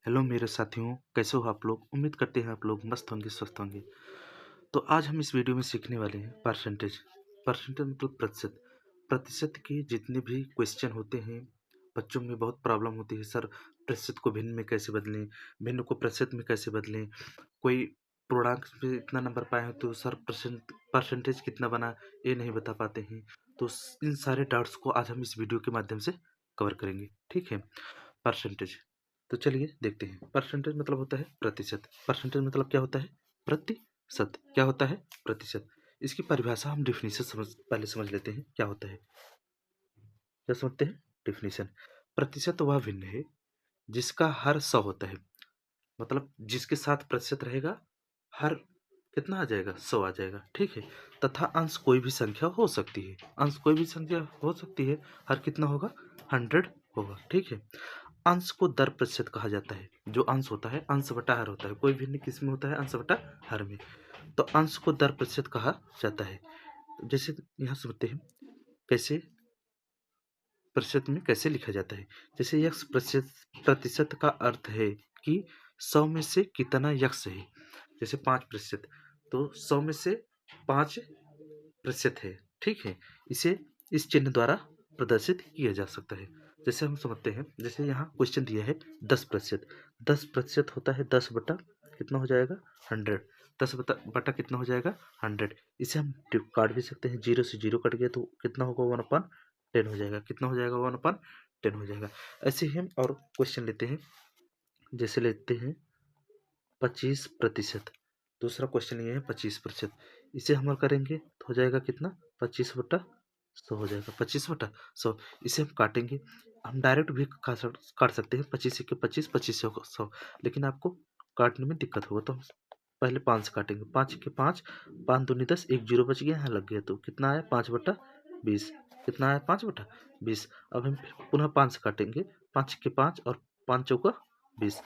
Hello मेरे साथियों, कैसे हो आप लोग। उम्मीद करते हैं आप लोग मस्त होंगे, स्वस्थ होंगे। तो आज हम इस वीडियो में सीखने वाले हैं परसेंटेज। परसेंटेज मतलब प्रतिशत। प्रतिशत के जितने भी क्वेश्चन होते हैं, बच्चों में बहुत प्रॉब्लम होती है। सर, प्रतिशत को भिन्न में कैसे बदलें, भिन्न को प्रतिशत में कैसे बदलें। कोई पूर्णांक में इतना नंबर पाए हैं तो सर परसेंटेज कितना बना, ये नहीं बता पाते हैं। तो इन सारे डाउट्स को आज हम इस वीडियो के माध्यम से कवर करेंगे। ठीक है। परसेंटेज, तो चलिए देखते हैं। परसेंटेज मतलब होता है प्रतिशत। परसेंटेज मतलब क्या होता है? प्रतिशत। क्या होता है? प्रतिशत। इसकी परिभाषा हम डिफिनीशन पहले समझ लेते हैं क्या होता है। क्या समझते हैं? डिफिनीशन। प्रतिशत वह भिन्न है जिसका हर 100 होता है। मतलब जिसके साथ प्रतिशत रहेगा, हर कितना आ जाएगा? 100 आ जाएगा। ठीक है। तथा अंश कोई भी संख्या हो सकती है। अंश कोई भी संख्या हो सकती है। हर कितना होगा? 100 होगा। ठीक है। अंश को दर प्रतिशत कहा जाता है। जो अंश होता है, अंश बटा हर होता है। कोई भिन्न किस में होता है? अंश बटा हर में। तो अंश को दर प्रतिशत कहा जाता है। जैसे यहाँ समझते हैं कैसे प्रतिशत में कैसे लिखा जाता है। जैसे यक्स प्रतिशत, प्रतिशत का अर्थ है कि 100 में से कितना यक्स है। जैसे 5%, तो 100 में से 5% है। ठीक है। इसे इस चिन्ह द्वारा प्रदर्शित किया जा सकता है। जैसे हम समझते हैं, जैसे यहाँ क्वेश्चन दिया है 10%। 10% होता है 10 बटा कितना हो जाएगा? 100। 10 बटा कितना हो जाएगा? 100। इसे हम काट भी सकते हैं। 0 से 0 कट गया तो कितना होगा? 1/10 हो जाएगा। कितना हो जाएगा? 1/10 हो जाएगा। ऐसे ही हम और क्वेश्चन लेते हैं। जैसे लेते हैं 25%। दूसरा क्वेश्चन ये है 25%। इसे हम करेंगे तो हो जाएगा कितना? 25/100 हो जाएगा। 25/100। इसे हम काटेंगे। हम डायरेक्ट भी काट सकते हैं। 25 के 25, 25 से 100। लेकिन आपको काटने में दिक्कत होगा तो हम पहले 5 से काटेंगे। 5 के 5, 5 दूनी 10, एक जीरो बच गया, यहाँ लग गया तो कितना आया? 5/20। कितना आया? 5/20। अब हम पुनः 5 से काटेंगे। 5 के 5 और 5 चौका 20।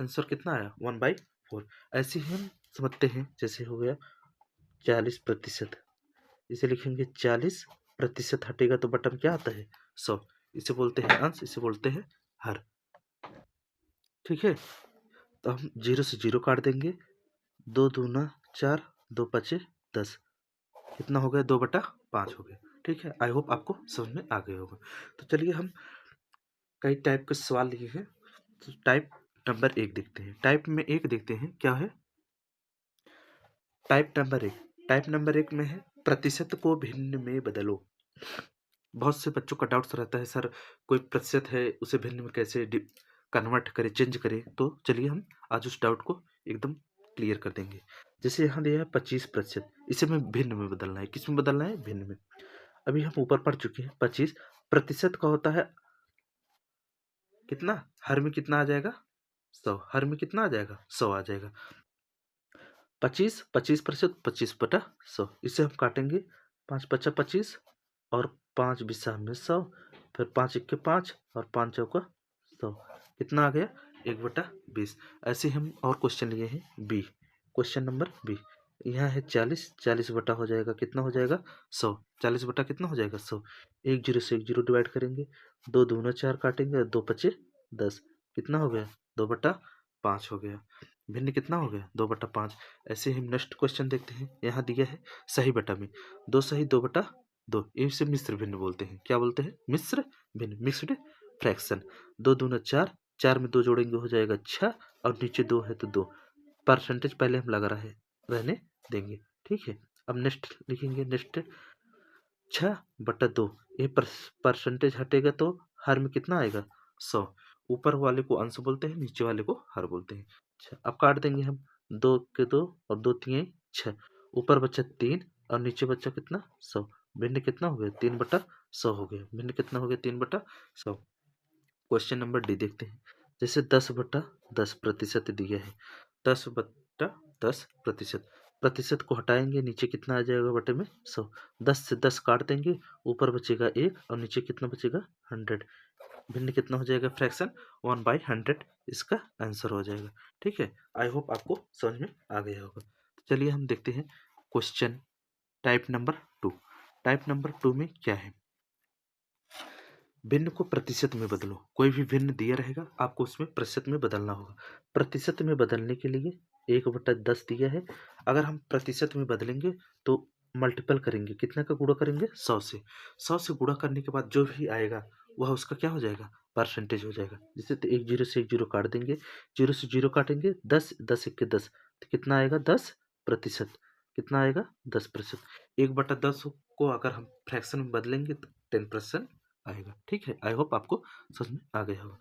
आंसर कितना आया? 1/4। ऐसे ही हम समझते हैं। जैसे हो गया 40%। इसे लिखेंगे 40%, हटेगा तो बटन क्या आता है? 100। इसे बोलते हैं अंश, इसे बोलते हैं हर। ठीक है। तो हम 0 से 0 काट देंगे। 2 दूना 4, 2 पचे 10। कितना हो गया? 2/5 हो गया। ठीक है। आई होप आपको समझ में आ गया होगा। तो चलिए हम कई टाइप के सवाल लिए हैं। तो टाइप नंबर 1 देखते हैं। टाइप में 1 देखते हैं क्या है। Type number 1। टाइप नंबर 1 में है प्रतिशत को भिन्न में बदलो। बहुत से बच्चों का डाउट्स रहता है, सर कोई प्रतिशत है उसे भिन्न में कैसे कन्वर्ट करें, चेंज करें। तो चलिए हम आज उस डाउट को एकदम क्लियर कर देंगे। जैसे यहाँ दिया है 25%। इसे हमें भिन्न में बदलना है। किस में बदलना है? भिन्न में। अभी हम ऊपर पढ़ चुके हैं 25% का होता है कितना? हर में कितना आ जाएगा? 100। हर में कितना आ जाएगा? 100 आ जाएगा। 25% 25/100। इसे हम काटेंगे। 5 × 5 = 25 और 5 बिस्सा में 100। फिर 5 × 1 = 5 और 5 चौका 100। कितना आ गया? 1/20। ऐसे हम और क्वेश्चन लिए हैं बी। Question number B. यहाँ है 40। 40 बटा हो जाएगा कितना? हो जाएगा 100। 40 बटा कितना हो जाएगा? 100। 1 0 से 1 0 डिवाइड करेंगे। 2 दूना 4 काटेंगे और 2 पचे 10। कितना हो गया? 2/5 हो गया। भिन्न कितना हो गया? 2/5। ऐसे ही हम नेक्स्ट क्वेश्चन देखते हैं। यहाँ दिया है सही बटा में 2 सही 2/2। इसे मिश्र भिन्न बोलते हैं। क्या बोलते हैं? मिश्र भिन्न, मिक्स्ड फ्रैक्शन। 2 दूना 4, 4 में 2 जोड़ेंगे हो जाएगा 6 और नीचे 2 है तो 2। परसेंटेज पहले हम लगा रहे रहने देंगे। ठीक है। अब नेक्स्ट लिखेंगे। नेक्स्ट 6/2। ये परसेंटेज हटेगा तो हर में कितना आएगा? 100। ऊपर वाले को अंश बोलते हैं, नीचे वाले को हर बोलते हैं। अच्छा, अब काट देंगे हम। 2 के 2 और 2 3 6। ऊपर बचा 3 और नीचे बचा कितना? 100। भिन्न कितना हो गया? 3/100 हो गया। भिन्न कितना हो गया? 3/100। क्वेश्चन नंबर डी देखते हैं। जैसे 10/10% दिया है। 10/10%। प्रतिशत को हटाएंगे, नीचे कितना आ जाएगा? बटे में 100। 10 से 10 काट देंगे। ऊपर बचेगा 1 और नीचे कितना बचेगा? 100। भिन्न कितना हो जाएगा? फ्रैक्शन 1/100 इसका आंसर हो जाएगा। ठीक है। आई होप आपको समझ में आ गया होगा। तो चलिए हम देखते हैं question type number 2। Type number 2 में क्या है। भिन्न को प्रतिशत में बदलो। कोई भी भिन्न दिया रहेगा, आपको उसमें प्रतिशत में बदलना होगा। प्रतिशत में बदलने के लिए 1/10 दिया है। अगर हम प्रतिशत में बदलेंगे तो मल्टीपल करेंगे, कितना का गुणा करेंगे? 100 से। 100 से गुणा करने के बाद जो भी आएगा वह उसका क्या हो जाएगा? परसेंटेज हो जाएगा। जैसे तो एक जीरो से एक जीरो काट देंगे, जीरो से जीरो काटेंगे, 10, 10 एक के 10, तो कितना आएगा? 10%। कितना आएगा? 10%। 1/10 को अगर हम फ्रैक्शन में बदलेंगे तो 10% आएगा। ठीक है, आई होप आपको समझ में आ गया होगा।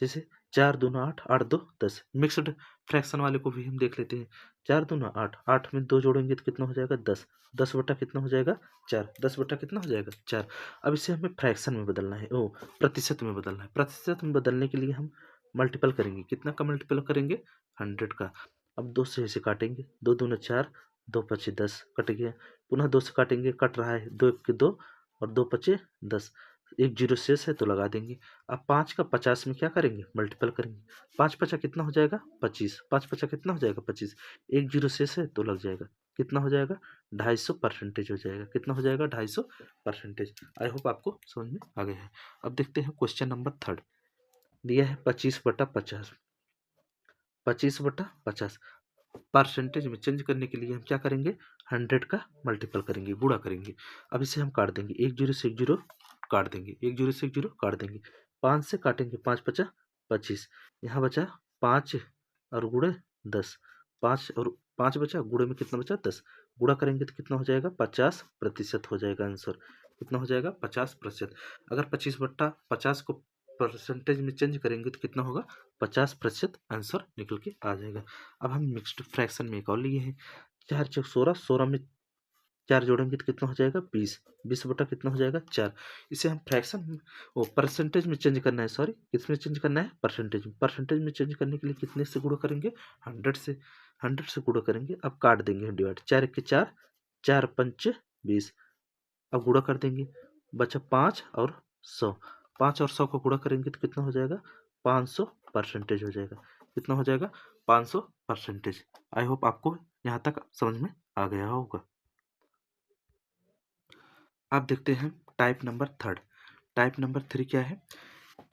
जैसे 4 दूना 8, 8 दो 10। मिक्स्ड फ्रैक्शन वाले को भी हम देख लेते हैं। 4 दूना 8, 8 में 2 जोड़ेंगे तो कितना हो जाएगा? 10। 10 बटा कितना हो जाएगा? 4। 10 बटा कितना हो जाएगा? 4। अब इसे हमें फ्रैक्शन में बदलना है, ओ प्रतिशत में बदलना है। प्रतिशत में बदलने के लिए हम मल्टीपल करेंगे। कितना का मल्टीपल करेंगे? 100 का। अब 2 से इसे काटेंगे, 2 दूना 4, 2 पचे 10, कट गया। पुनः 2 से काटेंगे, कट रहा है, 2 एक के 2 और 2 पचे 10। एक जीरो शेष है तो लगा देंगे। अब 5 का 50 में क्या करेंगे? मल्टीपल करेंगे। 5 पचा कितना हो जाएगा? 25। 5 पचा कितना हो जाएगा? 25। एक जीरो शेष है तो लग जाएगा। कितना हो जाएगा? 250% हो जाएगा। कितना हो जाएगा? 250%। आई होप आपको समझ में आ गया है। अब देखते हैं क्वेश्चन नंबर 3 दिया है 25/50। 25/50 परसेंटेज में चेंज करने के लिए हम क्या करेंगे? 100 का मल्टीपल करेंगे, गुणा करेंगे। अब इसे हम काट देंगे, एक जीरो से एक जीरो काट देंगे, एक जीरो से एक जीरो काट देंगे। 5 से काटेंगे, 5 पचा 25, यहाँ बचा 5 और गुणे 10। 5 और 5 बचा, गुणे में कितना बचा? 10। गुणा करेंगे तो कितना हो जाएगा? 50% हो जाएगा आंसर। कितना हो जाएगा? 50%। अगर 25/50 को परसेंटेज में चेंज करेंगे तो कितना होगा? 50% आंसर निकल के आ जाएगा। अब हम मिक्स्ड फ्रैक्शन में एक और लिए हैं। 4 चौक 16, 16 में 4 जोड़ेंगे तो कितना हो जाएगा? 20। 20 बटा कितना हो जाएगा? 4। इसे हम फ्रैक्शन वो परसेंटेज में चेंज करना है, सॉरी किसमें चेंज करना है? परसेंटेज में। परसेंटेज में चेंज करने के लिए कितने से गुणा करेंगे? 100 से। 100 से गुणा करेंगे। अब काट देंगे डिवाइड, 4 एक के 4, 4 पंच 20। अब गुणा कर देंगे, बचा 5 और 100। 5 और 100 को गुणा करेंगे तो कितना हो जाएगा? 500% हो जाएगा। कितना हो जाएगा? 500%। आई होप आपको यहाँ तक समझ में आ गया होगा। अब देखते हैं टाइप नंबर 3। टाइप नंबर 3 क्या है?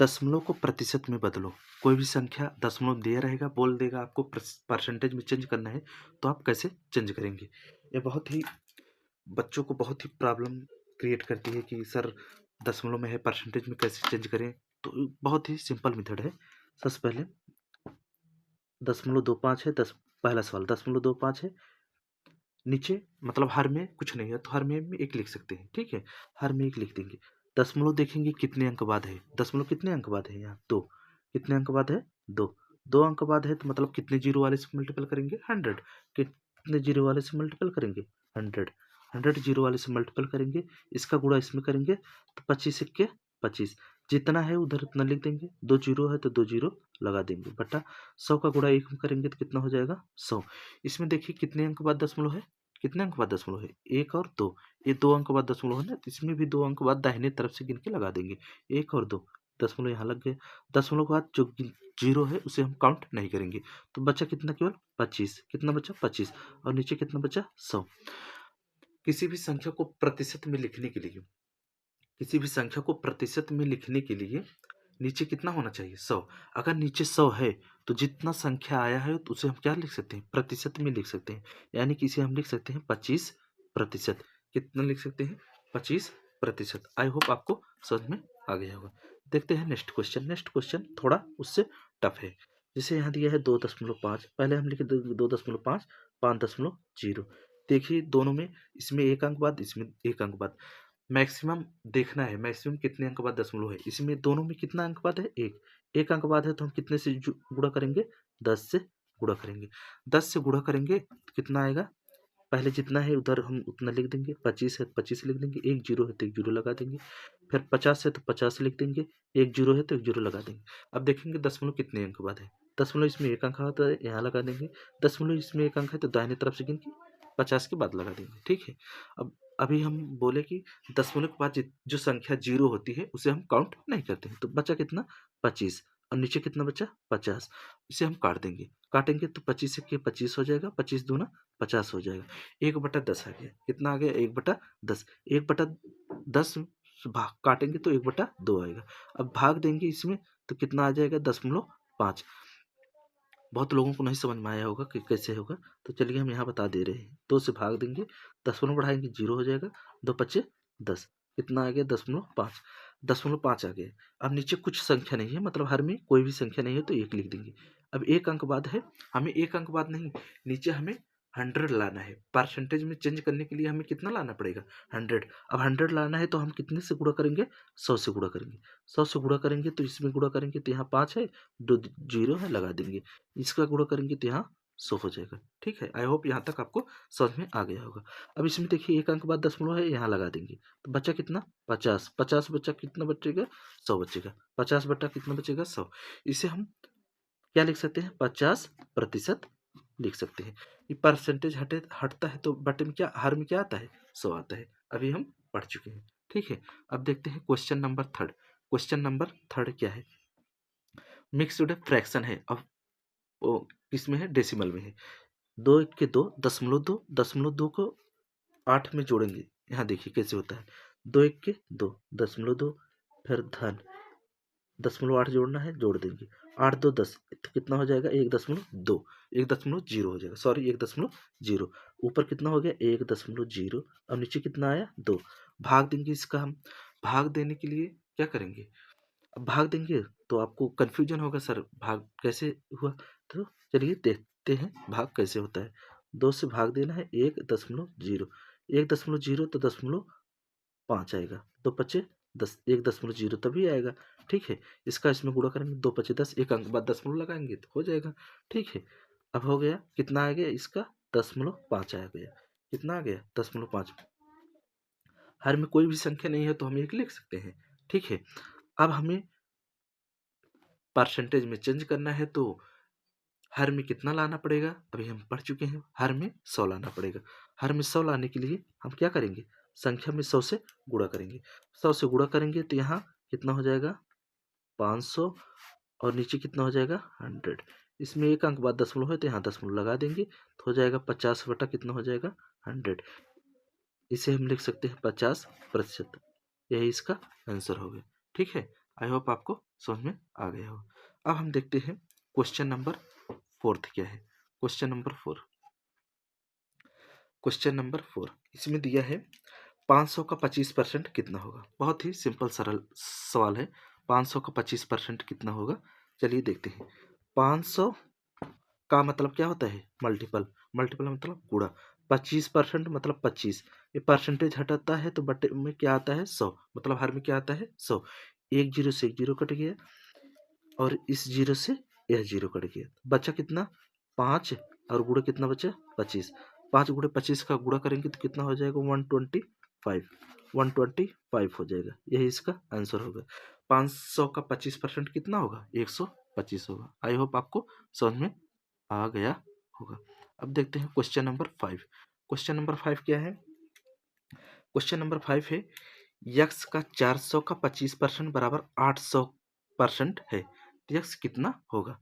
दशमलव को प्रतिशत में बदलो। कोई भी संख्या दशमलव दिया रहेगा, बोल देगा आपको परसेंटेज में चेंज करना है, तो आप कैसे चेंज करेंगे? ये बहुत ही बच्चों को बहुत ही प्रॉब्लम क्रिएट करती है कि सर दशमलव में है, परसेंटेज में कैसे चेंज करें? तो बहुत ही सिंपल मेथड है। सबसे पहले 0.25 है, पहला सवाल 0.25 है। नीचे मतलब हर में कुछ नहीं है तो हर में एक लिख सकते हैं। ठीक है, हर में एक लिख देंगे। दशमलव देखेंगे कितने अंक बाद है। दशमलव कितने अंक बाद है? यहाँ 2। कितने अंक बाद है? 2। 2 अंक बाद है तो मतलब कितने जीरो वाले से मल्टीपल करेंगे? 100। कितने जीरो वाले से मल्टीपल करेंगे? 100। 100 जीरो वाले से मल्टीपल करेंगे, इसका गुणा इसमें करेंगे तो 25 एक के 25। जितना है उधर उतना लिख देंगे। 2 जीरो है तो 2 जीरो लगा देंगे, बटा 100 का गुणा 1 में करेंगे तो कितना हो जाएगा? 100। इसमें देखिए कितने अंक बाद दशमलव है? कितने अंक बाद दशमलव है? 1 और 2। ये 2 अंक बाद दशमलव है ना, तो इसमें भी 2 अंक बाद दाहिने तरफ से गिन के लगा देंगे। 1 और 2, दशमलव यहाँ लग गए। दशमलव के बाद जो जीरो है उसे हम काउंट नहीं करेंगे। तो बचा कितना? केवल 25। कितना बचा? 25। और नीचे कितना बचा? 100। किसी भी संख्या को प्रतिशत में लिखने के लिए, किसी भी संख्या को प्रतिशत में लिखने के लिए नीचे कितना होना चाहिए? 100। अगर नीचे 100 है तो जितना संख्या आया है तो उसे हम क्या लिख सकते हैं? प्रतिशत में लिख सकते हैं। यानी कि इसे हम लिख सकते हैं 25%। कितना लिख सकते हैं? 25%। आई होप आपको समझ में आ गया होगा। देखते हैं नेक्स्ट क्वेश्चन। नेक्स्ट क्वेश्चन थोड़ा उससे टफ है। जैसे यहाँ दिया है 2.5, पहले हम लिखे 2.5, 5.0। देखिए दोनों में, इसमें एक अंक बाद, इसमें एक अंक बाद। मैक्सिमम देखना है, मैक्सिमम कितने अंक बाद दशमलव है। इसमें दोनों में कितना अंक बाद है? एक। एक अंक बाद है तो हम कितने से गुणा करेंगे? 10 से गुणा करेंगे। 10 से गुणा करेंगे तो कितना आएगा? पहले जितना है उधर हम उतना लिख देंगे। 25 है तो 25 लिख देंगे, एक जीरो है तो एक जीरो लगा देंगे। फिर 50 है तो 50 लिख देंगे, एक जीरो है तो एक जीरो लगा देंगे। अब देखेंगे दशमलव कितने अंक बाद है। दशमलव इसमें एक अंक आता है, यहाँ लगा देंगे। दशमलव इसमें एक अंक है तो दाहिने तरफ से गिन के 50 के बाद लगा देंगे। ठीक है, अब अभी हम बोले कि दशमलव के बाद जो संख्या जीरो होती है उसे हम काउंट नहीं करते हैं। तो बचा कितना? 25। और नीचे कितना बचा? 50। इसे हम काट देंगे, काटेंगे तो 25 से 25 हो जाएगा, 25 दूना 50 हो जाएगा। 1/10 आ गया। कितना आ गया? 1/10। 1/10 भाग काटेंगे तो 1/2 आएगा। अब भाग देंगे इसमें तो कितना आ जाएगा 0.5। बहुत लोगों को नहीं समझ में आया होगा कि कैसे होगा, तो चलिए हम यहाँ बता दे रहे हैं। 2 से भाग देंगे, 10 बढ़ाएंगे 0 हो जाएगा, 2 पच्चे 10, कितना आ गया 0.5, 0.5 आ गया। अब नीचे कुछ संख्या नहीं है, मतलब हर में कोई भी संख्या नहीं है तो 1 लिख देंगे। अब एक अंक बाद है, हमें एक अंक बाद नहीं, नीचे हमें 100 लाना है। परसेंटेज में चेंज करने के लिए हमें कितना लाना पड़ेगा 100। अब 100 लाना है तो हम कितने से गुणा करेंगे 100 से गुणा करेंगे। 100 से गुणा करेंगे तो इसमें गुणा करेंगे तो यहाँ 5 है, 2 जीरो है लगा देंगे, इसका गुणा करेंगे तो यहाँ 100 हो जाएगा। ठीक है, आई होप यहाँ तक आपको समझ में आ गया होगा। अब इसमें देखिए एक अंक बाद 10 है, यहाँ लगा देंगे तो बच्चा कितना 50, 50 बच्चा कितना बचेगा 100 बचेगा, 50 बट्टा कितना बचेगा 100। इसे हम क्या लिख सकते हैं 50% लिख सकते हैं। ये परसेंटेज हटता है तो बटे में क्या, हर में क्या आता है 100 आता है। अभी हम पढ़ चुके हैं। ठीक है, अब देखते हैं क्वेश्चन नंबर 3। क्वेश्चन नंबर 3 क्या है, मिक्स्ड फ्रैक्शन है। अब वो किसमें है, डेसिमल में है। 2 1 के 2, 0.2, 0.2 को 8 में जोड़ेंगे। यहाँ देखिए कैसे होता है, 2 1 के 2, 0.2, फिर धन 0.8 जोड़ना है, जोड़ देंगे, 8 2 10, तो कितना हो जाएगा 1.2, 1.0 हो जाएगा, सॉरी 1.0। ऊपर कितना हो गया 1.0, और नीचे कितना आया 2। भाग देंगे इसका हम। भाग देने के लिए क्या करेंगे, अब भाग देंगे तो आपको कन्फ्यूजन होगा, सर भाग कैसे हुआ, तो चलिए देखते हैं भाग कैसे होता है। 2 से भाग देना है 1.0, 1.0 तो 0.5 आएगा, 2 पचे 10, 1.0 तभी आएगा। ठीक है, इसका इसमें गुणा करेंगे, 2 पचे 10, एक अंक बाद 10 लगाएंगे तो हो जाएगा। ठीक है, अब हो गया, कितना आ गया इसका 0.5 आ गया, कितना आ गया 0.5। हर में कोई भी संख्या नहीं है तो हम 1 लिख सकते हैं। ठीक है, अब हमें परसेंटेज में चेंज करना है तो हर में कितना लाना पड़ेगा, अभी हम पढ़ चुके हैं, हर में 100 लाना पड़ेगा। हर में 100 लाने के लिए हम क्या करेंगे, संख्या में 100 से गुणा करेंगे। 100 से गुणा करेंगे तो यहाँ कितना हो जाएगा 500, और नीचे कितना हो जाएगा 100। इसमें एक अंक बाद 0.0 है तो यहाँ 0.0 लगा देंगे तो हो जाएगा 50 बटा कितना हो जाएगा 100। इसे हम लिख सकते हैं 50%। यही इसका आंसर हो गया। ठीक है, आई होप आपको समझ में आ गया हो। अब हम देखते हैं क्वेश्चन नंबर 4 क्या है। क्वेश्चन नंबर 4, क्वेश्चन नंबर 4 इसमें दिया है 500 का 25% कितना होगा। बहुत ही सिंपल सरल सवाल है। 500 का 25% कितना होगा, चलिए देखते हैं। 500 का मतलब क्या होता है मल्टीपल, मल्टीपल मतलब गुणा, 25% मतलब 25, ये परसेंटेज हटाता है तो बटे में क्या आता है 100, मतलब हर में क्या आता है 100। एक जीरो से एक जीरो कट गया, और इस जीरो से यह जीरो कट गया, बचा कितना 5, और गुणा कितना बचा 25। 5 गुणे 25 का गुणा करेंगे तो कितना हो जाएगा 125, 125 हो जाएगा। यही इसका आंसर होगा। 500 का 25% कितना होगा 125 होगा। आई होप आपको समझ में आ गया होगा। अब देखते हैं क्वेश्चन नंबर 5। क्वेश्चन नंबर 5 क्या है, क्वेश्चन नंबर 5 है यक्स का 400 का 25% बराबर 800% है, तो यक्स कितना होगा।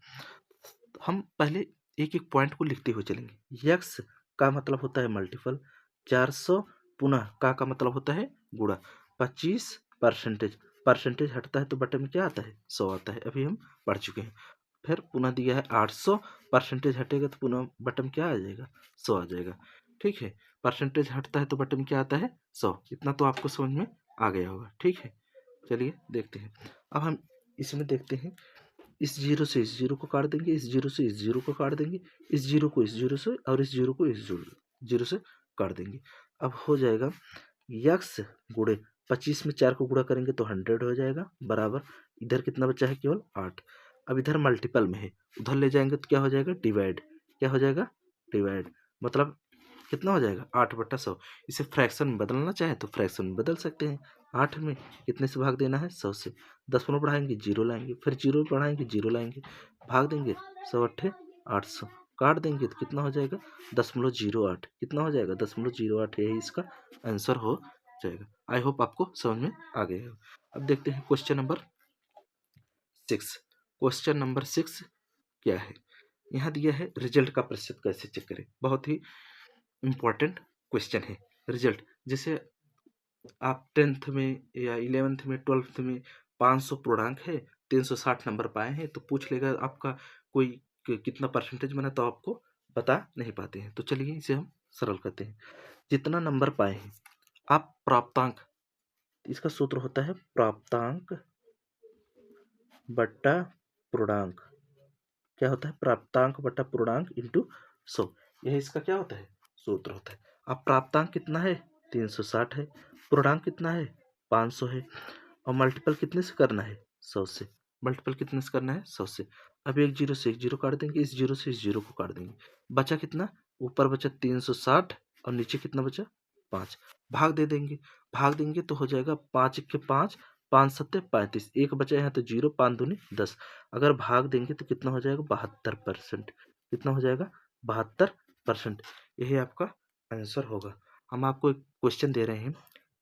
हम पहले एक एक पॉइंट को लिखते हुए चलेंगे। यक्स का मतलब होता है मल्टीपल, 400 पुनः का मतलब होता है गुणा, 25 परसेंटेज, परसेंटेज हटता है तो बटे में क्या आता है 100 आता है, अभी हम पढ़ चुके हैं। फिर पुनः दिया है 800, परसेंटेज हटेगा तो पुनः बटन क्या आ जाएगा 100 आ जाएगा। ठीक है, परसेंटेज हटता है तो बटन क्या आता है 100। इतना तो आपको समझ में आ गया होगा। ठीक है, चलिए देखते हैं। अब हम इसमें देखते हैं, इस जीरो से इस जीरो को काट देंगे, इस जीरो से इस जीरो को काट देंगे, इस जीरो को इस जीरो से, और इस जीरो को इस जीरो से काट देंगे। अब हो जाएगा यक्स गुणे 25 में 4 को गुणा करेंगे तो 100 हो जाएगा, बराबर इधर कितना बचा है केवल 8। अब इधर मल्टीपल में है, उधर ले जाएंगे तो क्या हो जाएगा डिवाइड, क्या हो जाएगा डिवाइड, मतलब कितना हो जाएगा 8/100। इसे फ्रैक्शन में बदलना चाहे तो फ्रैक्शन में बदल सकते हैं। 8 में कितने से भाग देना है 100 से, 10 बढ़ाएंगे 0 लाएंगे, फिर 0 बढ़ाएंगे 0 लाएंगे, भाग देंगे 100 8 800, काट देंगे तो कितना हो जाएगा 0.08, कितना हो जाएगा 0.08, यही इसका आंसर हो जाएगा। आई होप आपको समझ में आ गया हो। अब देखते हैं क्वेश्चन नंबर 6। क्वेश्चन नंबर 6 क्या है, यहाँ दिया है रिजल्ट का प्रतिशत कैसे चेक करें। बहुत ही इंपॉर्टेंट क्वेश्चन है रिजल्ट। जैसे आप 10th में या 11th में 12th में 500 पूर्णांक है, 360 नंबर पाए हैं, तो पूछ लेगा आपका कोई कितना परसेंटेज बना, तो आपको बता नहीं पाते हैं। तो चलिए इसे हम सरल करते हैं। जितना नंबर पाए हैं आप प्राप्तांक, इसका सूत्र होता है प्राप्तांक बट्टा पूर्णांक। क्या होता है? प्राप्तांक बट्टा पूर्णांक इंटू 100। यह इसका क्या होता है? सूत्र होता है। अब प्राप्तांक कितना है? 360 है। पूर्णांक कितना है? 500 है। और मल्टीपल कितने से करना है? 100 से। मल्टीपल कितने से करना है? 100 से। अब एक जीरो से एक जीरो काट देंगे, इस जीरो से इस जीरो को काट देंगे। बचा कितना? ऊपर बचा 360 और नीचे कितना बचा? 5। भाग दे देंगे। भाग देंगे तो हो जाएगा 5 के 5, 5 सत्ते 35। एक बचा यहाँ तो जीरो, 5 दूनी 10। अगर भाग देंगे तो कितना हो जाएगा? 72%। कितना हो जाएगा? 72%। यही आपका आंसर होगा। हम आपको एक क्वेश्चन दे रहे हैं,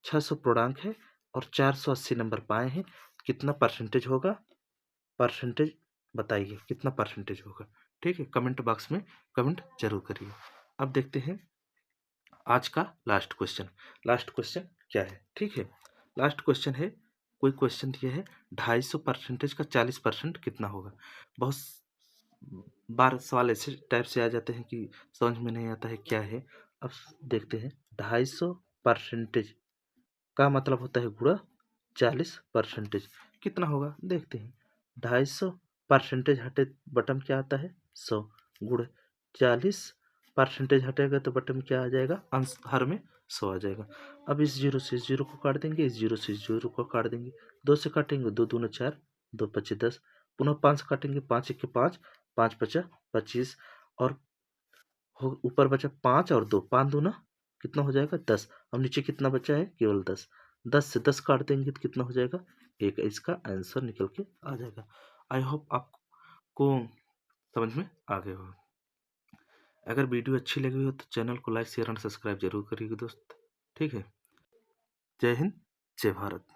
600 पूर्णांक है और 480 नंबर पाए हैं, कितना परसेंटेज होगा? परसेंटेज बताइए कितना परसेंटेज होगा। ठीक है, कमेंट बॉक्स में कमेंट जरूर करिए। अब देखते हैं आज का लास्ट क्वेश्चन। लास्ट क्वेश्चन क्या है? ठीक है, लास्ट क्वेश्चन है, कोई क्वेश्चन दिया है 250% का 40% कितना होगा। बहुत बार सवाल ऐसे टाइप से आ जाते हैं कि समझ में नहीं आता है क्या है। अब देखते हैं, 250% का मतलब होता है गुणा 40%, कितना होगा देखते हैं। 250% हटे बटन क्या आता है? 100 गुणे 40% हटेगा तो बटन क्या आ जाएगा? अंश हर में 100 आ जाएगा। अब इस जीरो से इस जीरो को काट देंगे, इस जीरो से इस जीरो को काट देंगे। 2 से काटेंगे, 2 दूना 4, 2 पच्चे 10। पुनः 5 से काटेंगे, 5 एक के 5, 5 पचा 25। और ऊपर बचा 5 और 2, 5 दूना कितना हो जाएगा? 10। अब नीचे कितना बचा है? केवल 10। 10 से 10 काट देंगे तो कितना हो जाएगा? 1। इसका आंसर निकल के आ जाएगा। आई होप आपको समझ में आ गया हो। अगर वीडियो अच्छी लगी हो तो चैनल को लाइक शेयर एंड सब्सक्राइब जरूर करिएगा दोस्त। ठीक है, जय हिंद, जय भारत।